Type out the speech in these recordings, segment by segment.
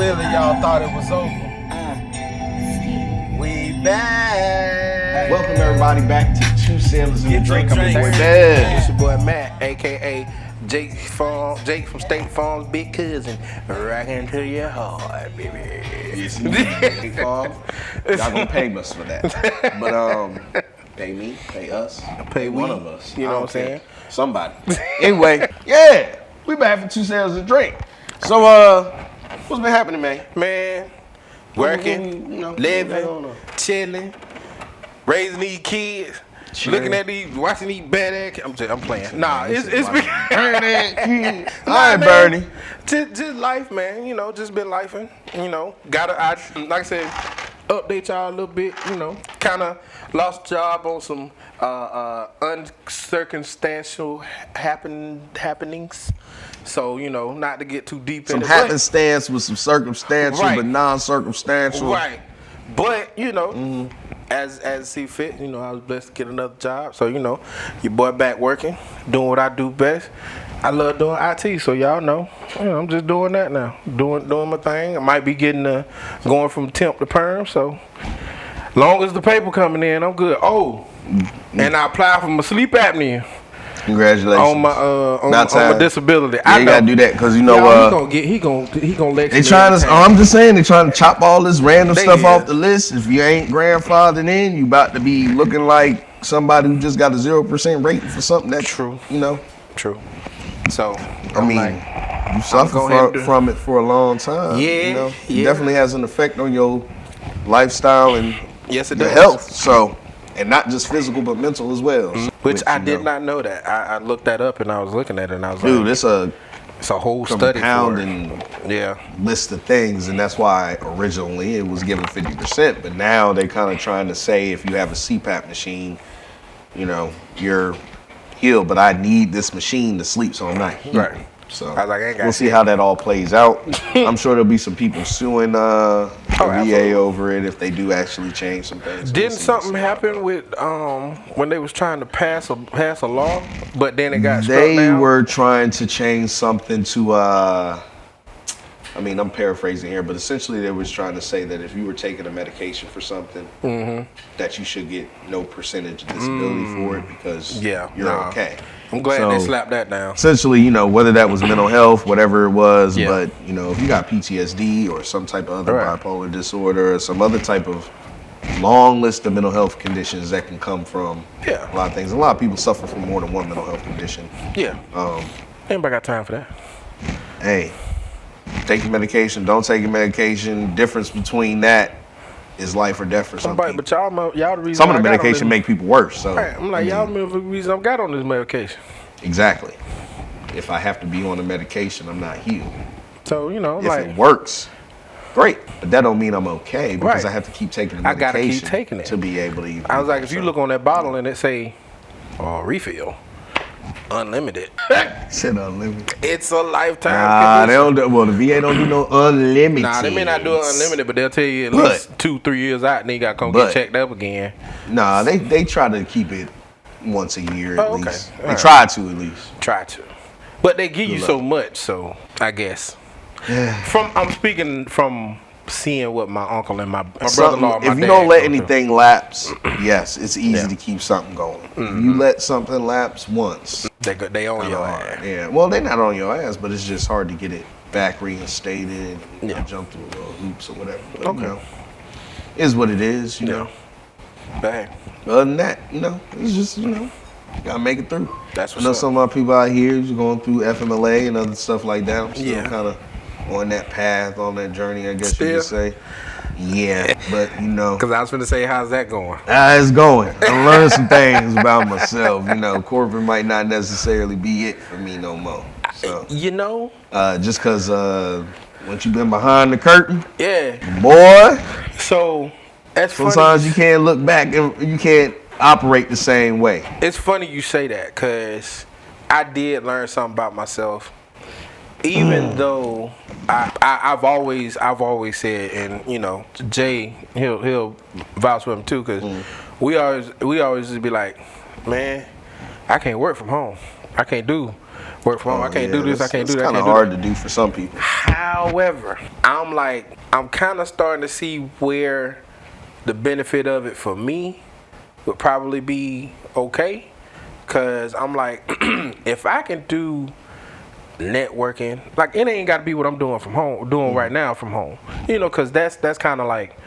Clearly, y'all thought it was over. We back. Welcome everybody back to Two Sailors and a Drink. I'm your boy Dad. It's your boy Matt, aka Jake from State Farm's big cousin, rocking to your heart, baby. Yes, State Farm. Y'all gonna pay us for that, but pay me, pay us, Pay one we, of us. you know I what don't I'm care. saying? Somebody. Anyway, yeah, we back for Two Sailors and a Drink. So what's been happening, man? Man, working, You know, living, chilling, raising these kids. Chilling. Looking at these, watching these bad ass. I'm playing. Nah, it's been. Alright, Bernie. Just life, man. You know, just been lifing. You know, like I said, update y'all a little bit. You know, kind of lost job on some uncircumstantial happenings. So you know, not to get too deep Some into happenstance with some circumstantial, Right. but non-circumstantial. Right. But, you know, as see fit, you know, I was blessed to get another job. So, you know, your boy back working, doing what I do best. I love doing IT, so y'all know. You know, I'm just doing that now. Doing my thing. I might be getting going from temp to perm, so long as the paper coming in, I'm good. Oh, and I applied for my sleep apnea. Congratulations. On my on my disability. Yeah, you gotta do that because you know he gonna let they you. trying to. I'm just saying they trying to chop all this random stuff is. off the list. If you ain't grandfathered in, you about to be looking like somebody who just got a 0% rating for something. That's True. You know. True. So I mean, you suffer from it for a long time. Yeah, You know, it yeah. definitely has an effect on your lifestyle and yes, it your does. health. So, and not just physical but mental as well. Which I you did know. not know that. I looked that up and I was looking at it and I was Dude, like, it's a whole study for compounding it. Yeah. list of things, and that's why originally it was given 50%. But now they kind of trying to say if you have a CPAP machine, you know, you're healed. But I need this machine to sleep so I'm not healed. Right. So I was like, I ain't got we'll see shit. how that all plays out. I'm sure there'll be some people suing the VA absolutely. over it if they do actually change some things. Didn't something happen with when they was trying to pass a law, but then it got struck They down? were trying to change something to I mean, I'm paraphrasing here, but essentially they was trying to say that if you were taking a medication for something, that you should get no percentage disability for it because you're okay. I'm glad they slapped that down. Essentially, you know, whether that was mental health, whatever it was, Yeah. but, you know, if you got PTSD or some type of other Right. bipolar disorder or some other type of long list of mental health conditions that can come from Yeah. a lot of things. A lot of people suffer from more than one mental health condition. Yeah. Anybody got time for that? Hey, take your medication, don't take your medication. Difference between that is life or death for some people. But y'all the reason Some of the I got on medication this- make people worse. So Right. I'm like, y'all the reason I got on this medication. Exactly. If I have to be on a medication, I'm not healed. So, you know, If like, it works, great. But that don't mean I'm okay because Right. I have to keep taking the I medication gotta keep taking it to be able to even I was do like, that. if you So- look on that bottle and it say, refill, unlimited. Said unlimited. It's a lifetime. Nah, they condition. don't do, well, the VA don't do no unlimited. Nah, they may not do it unlimited, but they'll tell you at But- least 2-3 years out, and then you gotta come but- get checked up again. Nah, they try to keep it once a year at Oh, okay. least. All They right. try to at least. Try to, but they give you Good so luck. much. So I guess Yeah. I'm speaking from seeing what my uncle and my brother-in-law. Something, and my if you dad don't let go through. anything lapse, yes, it's easy Yeah. to keep something going. If you let something lapse once, they own your hard. ass. Yeah, well, they're not on your ass, but it's just hard to get it back reinstated. And, Yeah. jump through hoops or whatever. But, Okay. you know, is what it is. You know. But hey, Other than that, you know, it's just gotta make it through. That's I what's know up. some of my people out here is going through FMLA and other stuff like that. I'm still Yeah. kind of on that path, on that journey, I guess you Still? could say. Yeah, but you know. because I was gonna say, how's that going? It's going. I learned some things about myself. You know, corporate might not necessarily be it for me no more. So, You know, just because once you've been behind the curtain, yeah. boy, So that's funny. sometimes you can't look back and you can't operate the same way. It's funny you say that because I did learn something about myself. Even though I've always said, and you know, Jay he'll vouch for him too, because we always just be like, man, I can't work from home. I can't do work from home. I can't do this. I can't do that. It's kind of hard to do for some people. However, I'm kind of starting to see where the benefit of it for me would probably be okay. Cause I'm like, if I can do networking, like it ain't got to be what I'm doing from home, right now from home. You know, cause that's kind of like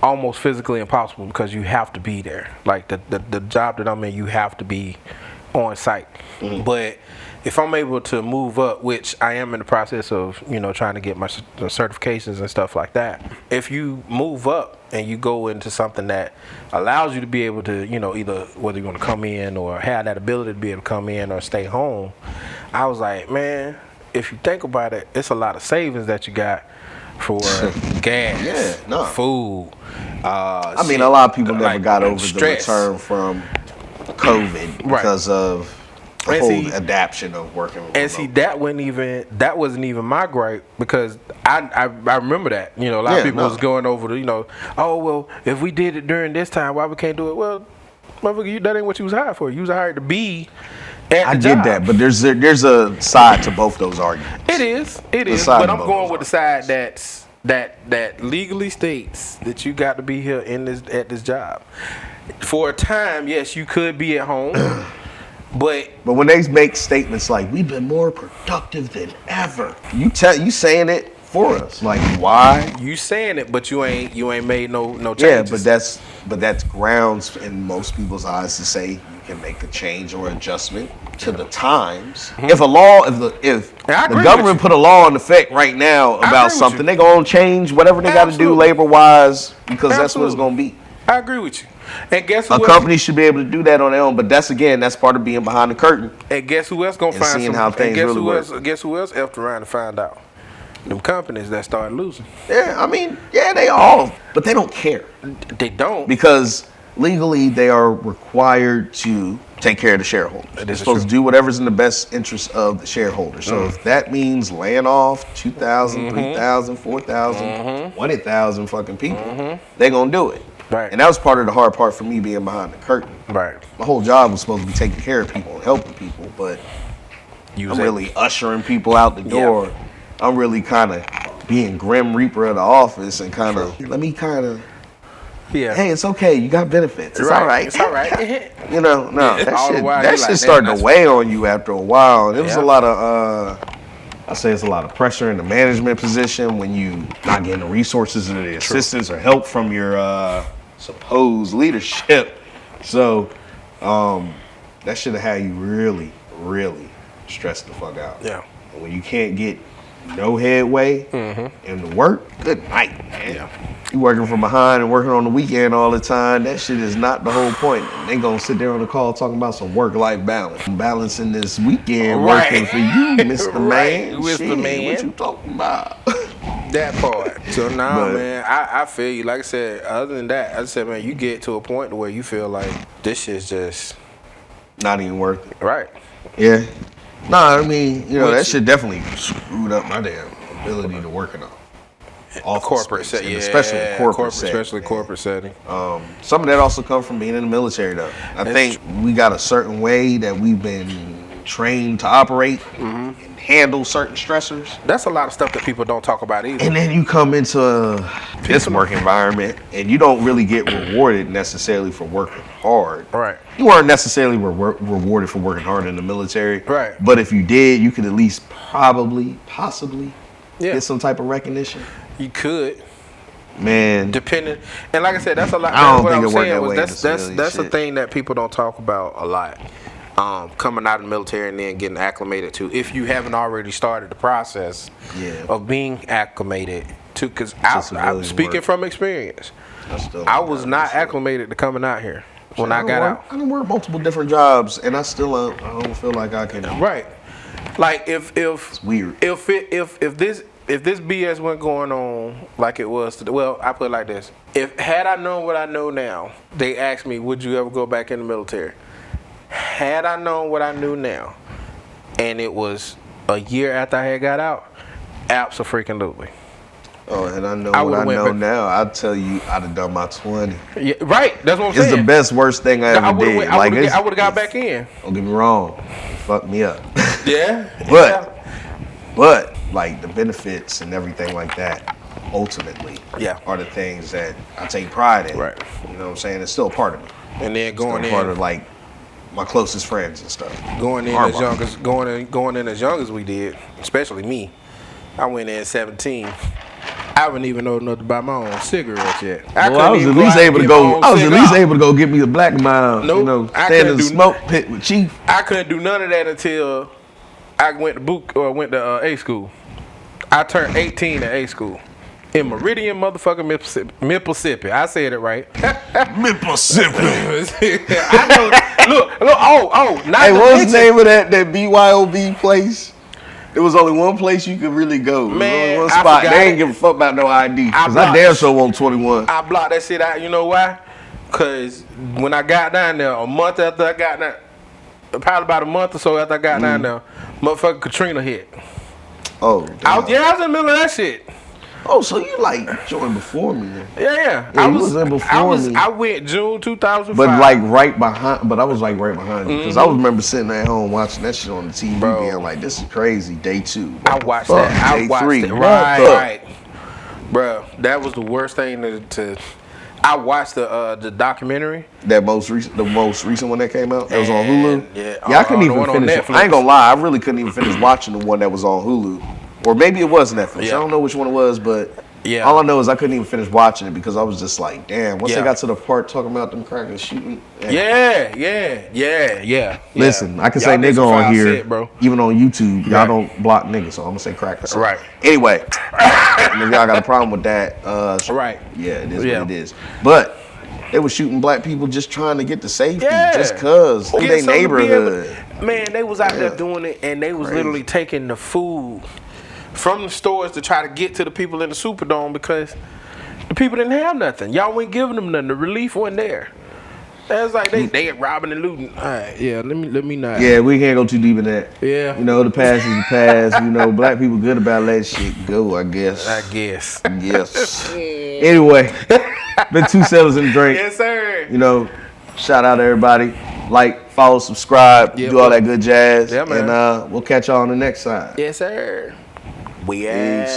almost physically impossible because you have to be there. Like the job that I'm in, you have to be on site. But if I'm able to move up, which I am in the process of, you know, trying to get my certifications and stuff like that. If you move up and you go into something that allows you to be able to, you know, either whether you want to come in or have that ability to be able to come in or stay home, I was like, man, if you think about it, it's a lot of savings that you got for gas, food. I mean, a lot of people never got over stress. The return from COVID because of the whole adaptation of working remote. And see, that wasn't even my gripe because I remember that. You know, a lot of people was going over the, you know, oh, well, if we did it during this time, why we can't do it? Well, motherfucker, that ain't what you was hired for. You was hired to be at the job. I get that, but there's a side to both those arguments. It is. But I'm going with the side that legally states that you got to be here at this job. For a time, yes, you could be at home. But when they make statements like we've been more productive than ever, you saying it for us. Like, why? You saying it, but you ain't made no changes. Yeah, but that's grounds in most people's eyes to say you can make a change or adjustment to the times. If the government put a law in effect right now about something, they gonna change whatever they got to do labor wise because that's what it's gonna be. I agree with you. And guess who a company should be able to do that on their own, but that's part of being behind the curtain. And guess who else gonna find seeing how things really work. Guess who else effed around to find out? Them companies that started losing. Yeah, I mean, they all, but they don't care. They don't, because legally they are required to take care of the shareholders. They're supposed to do whatever's in the best interest of the shareholders. So if that means laying off 2,000, 3,000, 4,000, 20,000 fucking people, they're gonna do it. Right. And that was part of the hard part for me being behind the curtain. Right. My whole job was supposed to be taking care of people and helping people, but I'm really ushering people out the door. Yeah. I'm really kind of being Grim Reaper of the office and kind of, hey, it's okay. You got benefits. It's all right. It's all right. You know, no, that shit started to weigh on you after a while. And it was a lot of, I say it's a lot of pressure in the management position when you not getting the resources or the assistance or help from your supposed leadership. So that should have had you really, really stressed the fuck out. Yeah. And when you can't get no headway in the work, good night, man. Yeah. You working from behind and working on the weekend all the time, that shit is not the whole point. They gonna sit there on the call talking about some work-life balance. Balancing this weekend working for you, Mr. Man. Mr. Man. What you talking about? That part. So now, man, I feel you. Like I said, other than that, I said, man, you get to a point where you feel like this shit's just not even worth it. Right. Yeah. Nah, I mean, that shit definitely screwed up my damn ability to work in a corporate setting, especially corporate setting. Especially corporate setting. Some of that also comes from being in the military, though. I think we got a certain way that we've been trained to operate and handle certain stressors. That's a lot of stuff that people don't talk about either. And then you come into this work environment and you don't really get rewarded necessarily for working hard. Right. You weren't necessarily rewarded for working hard in the military. Right. But if you did, you could at least possibly get some type of recognition. You could. Man. Depending. And like I said, that's a lot. I don't think it worked that way. That's a thing that people don't talk about a lot. Coming out of the military and then getting acclimated to, if you haven't already started the process of being acclimated to, because I'm speaking from experience, I was not acclimated to coming out here when I got out. I done worked multiple different jobs and I still I don't feel like I can. Right. Like if it's weird. If this BS went going on like it was today, well, I put it like this: had I known what I know now, they asked me, would you ever go back in the military? Had I known what I knew now, and it was a year after I had got out, abso-freaking-lutely. Oh, and I know I what I would've went know back. now. I'd tell you, I'd have done my 20. Yeah, right. That's what I'm It's saying. the best, worst thing I ever did. I would it's- have got back in. Don't get me wrong, it fucked me up. Yeah. But like the benefits and everything like that, ultimately, Yeah. are the things that I take pride in. Right. You know what I'm saying? It's still a part of me. And then Still going a part of in, like my closest friends and stuff. going in Hard as part. going in as young as we did, especially me. I went in 17. I wouldn't even know enough to buy my own cigarettes yet. Well, I was couldn't at even least out and able to get go. my own I was at least cigar. able to go get me a black mile. Nope, You know, I stand in couldn't the do smoke pit with Chief. I couldn't do none of that until I went to Boot or went to A school. I turned 18 at A school in Meridian, motherfucking Mississippi. I said it right. Mississippi. I know. Look. Oh. Not Hey, to what was the mention- name of that BYOB place? There was only one place you could really go. There was Man, only one I spot. forgot They ain't it. give a fuck about no ID. Cause I blocked- damn sure want 21. I blocked that shit out. You know why? Cause when I got down there, a month after I got down, probably about a month or so after I got down there, motherfucking Katrina hit. Oh, I was damn. in the middle of that shit. Oh, so you like joined before me then? Yeah. Yeah, you was in before me. I went June 2005. But like right behind, but I was like right behind you because I remember sitting at home watching that shit on the TV, Bro. being like, "This is crazy." Day 2, I watched that. I Day watched 3, it. what Right, the- right. Bro, that was the worst thing to I watched the documentary. That the most recent one that came out. That was on And, Hulu. yeah, I couldn't the even one on finish. Netflix. I ain't gonna lie, I really couldn't even finish watching the one that was on Hulu, or maybe it was Netflix. Yeah. I don't know which one it was, but Yeah. all I know is I couldn't even finish watching it because I was just like, damn. Once Yeah. they got to the part talking about them crackers shooting, Yeah. Listen, I can say Y'all did nigga some on foul here, shit, bro. even on YouTube. Y'all Right. don't block niggas, so I'm gonna say crackers. Right. Anyway, and if y'all got a problem with that, Right. Yeah, it is Yeah. what it is. But they were shooting black people just trying to get to safety, Yeah. just cause in Get their something to be able- neighborhood. Man, they was out there Yeah. doing it, and they was Crazy. literally taking the food from the stores to try to get to the people in the Superdome because the people didn't have nothing. Y'all weren't giving them nothing. The relief wasn't there. That's like they robbing and looting. All right, yeah. Let me not. Yeah, we can't go too deep in that. Yeah. You know, the past is the past. You know, black people good about letting shit go, I guess. I guess. Yes. Anyway, been 2 sellers in the drink. Yes, sir. You know, shout out to everybody. Like, follow, subscribe, Yeah, do all bro. that good jazz. Yeah, man. And we'll catch y'all on the next side. Yes, sir. We Peace.